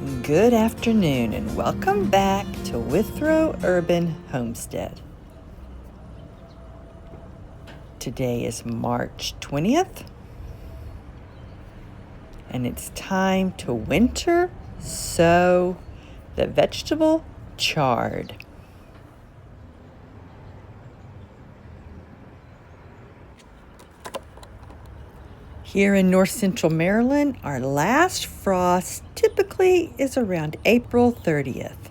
Good afternoon and welcome back to Withrow Urban Homestead. Today is March 20th and it's time to winter sow the vegetable chard. Here in north central Maryland, our last frost typically is around April 30th.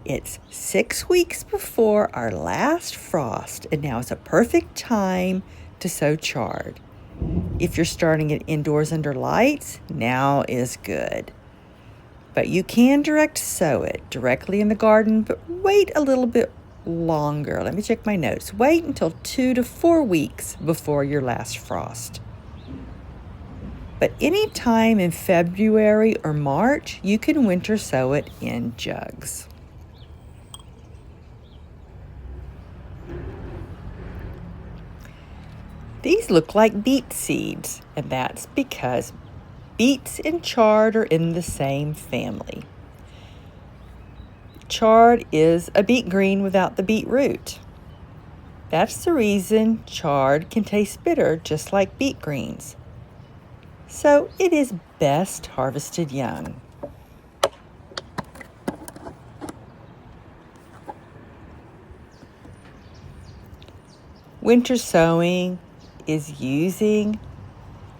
It's 6 weeks before our last frost, and now is a perfect time to sow chard. If you're starting it indoors under lights, now is good. But you can direct sow it directly in the garden, but wait a little bit longer. Let me check my notes. Wait until 2 to 4 weeks before your last frost. But any time in February or March, you can winter sow it in jugs. These look like beet seeds, and that's because beets and chard are in the same family. Chard is a beet green without the beet root. That's the reason chard can taste bitter just like beet greens. So it is best harvested young. Winter sowing is using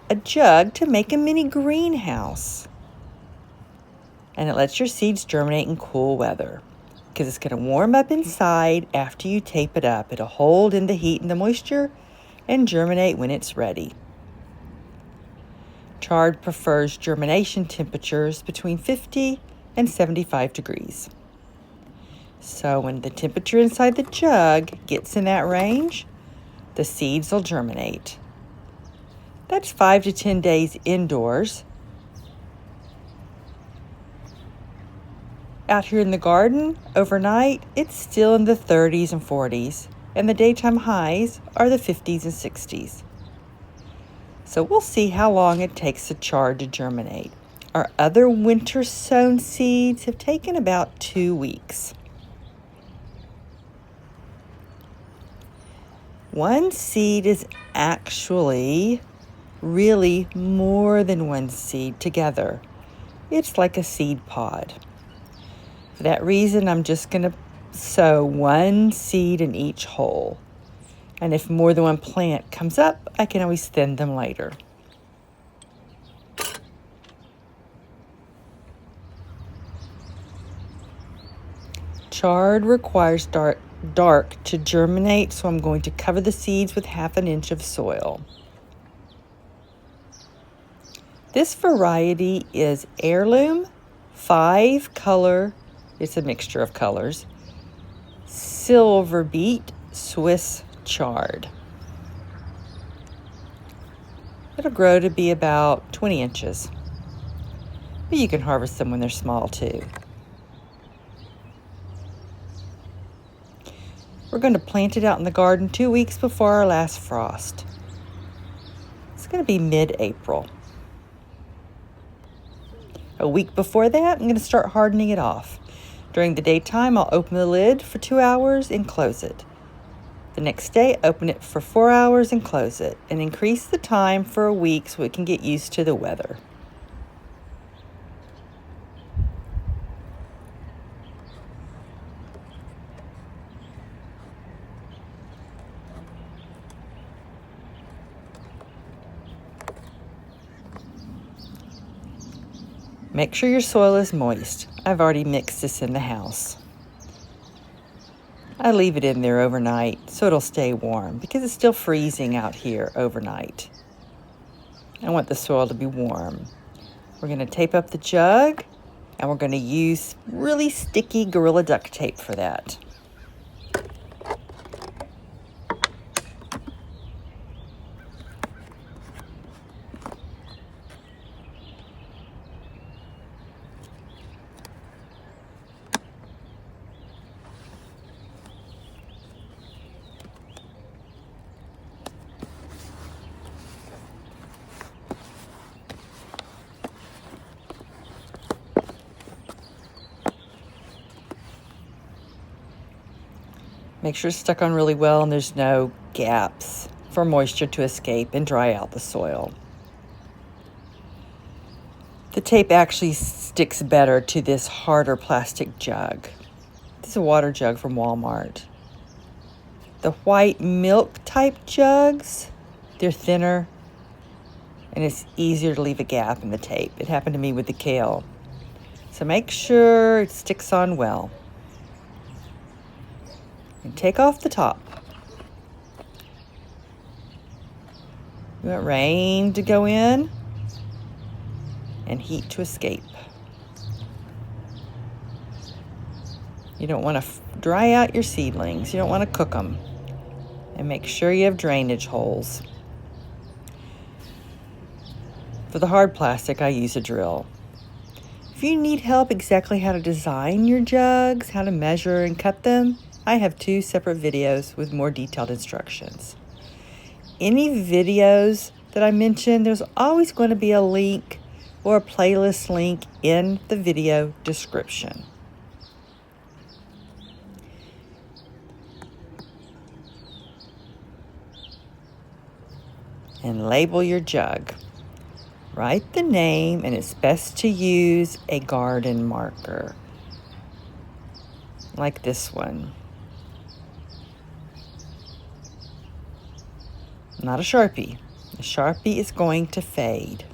a jug to make a mini greenhouse. And it lets your seeds germinate in cool weather because it's going to warm up inside after you tape it up. It'll hold in the heat and the moisture and germinate when it's ready. Chard prefers germination temperatures between 50 and 75 degrees. So when the temperature inside the jug gets in that range, the seeds will germinate. That's 5 to 10 days indoors. Out here in the garden, overnight, it's still in the 30s and 40s, and the daytime highs are the 50s and 60s. So we'll see how long it takes the chard to germinate. Our other winter sown seeds have taken about 2 weeks. One seed is actually really more than one seed together. It's like a seed pod. For that reason, I'm just going to sow one seed in each hole. And if more than one plant comes up, I can always thin them later. Chard requires dark to germinate, so I'm going to cover the seeds with 1/2 inch of soil. This variety is heirloom, 5-color, it's a mixture of colors, silver beet Swiss chard. It'll grow to be about 20 inches, but you can harvest them when they're small too. We're going to plant it out in the garden 2 weeks before our last frost. It's going to be mid-April. A week before that, I'm going to start hardening it off. During the daytime, I'll open the lid for 2 hours and close it. The next day, open it for 4 hours and close it, and increase the time for a week so it can get used to the weather. Make sure your soil is moist. I've already mixed this in the house. I leave it in there overnight so it'll stay warm because it's still freezing out here overnight. I want the soil to be warm. We're going to tape up the jug and we're going to use really sticky Gorilla duct tape for that. Make sure it's stuck on really well and there's no gaps for moisture to escape and dry out the soil. The tape actually sticks better to this harder plastic jug. This is a water jug from Walmart. The white milk type jugs, they're thinner and it's easier to leave a gap in the tape. It happened to me with the kale. So make sure it sticks on well. And take off the top. You want rain to go in and heat to escape. You don't want to dry out your seedlings. You don't want to cook them. And make sure you have drainage holes. For the hard plastic, I use a drill. If you need help exactly how to design your jugs, how to measure and cut them, I have 2 separate videos with more detailed instructions. Any videos that I mention, there's always going to be a link or a playlist link in the video description. And label your jug. Write the name, and it's best to use a garden marker, like this one. Not a Sharpie. A Sharpie is going to fade.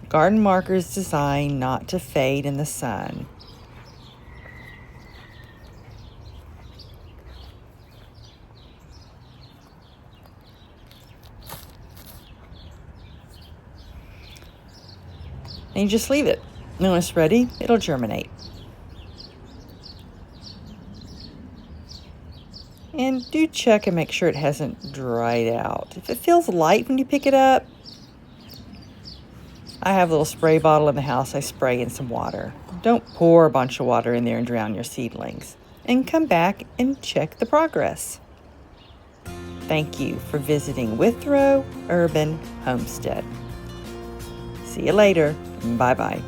Garden marker is designed not to fade in the sun. And you just leave it. And when it's ready, it'll germinate. And do check and make sure it hasn't dried out. If it feels light when you pick it up, I have a little spray bottle in the house. I spray in some water. Don't pour a bunch of water in there and drown your seedlings. And come back and check the progress. Thank you for visiting Withrow Urban Homestead. See you later. Bye-bye.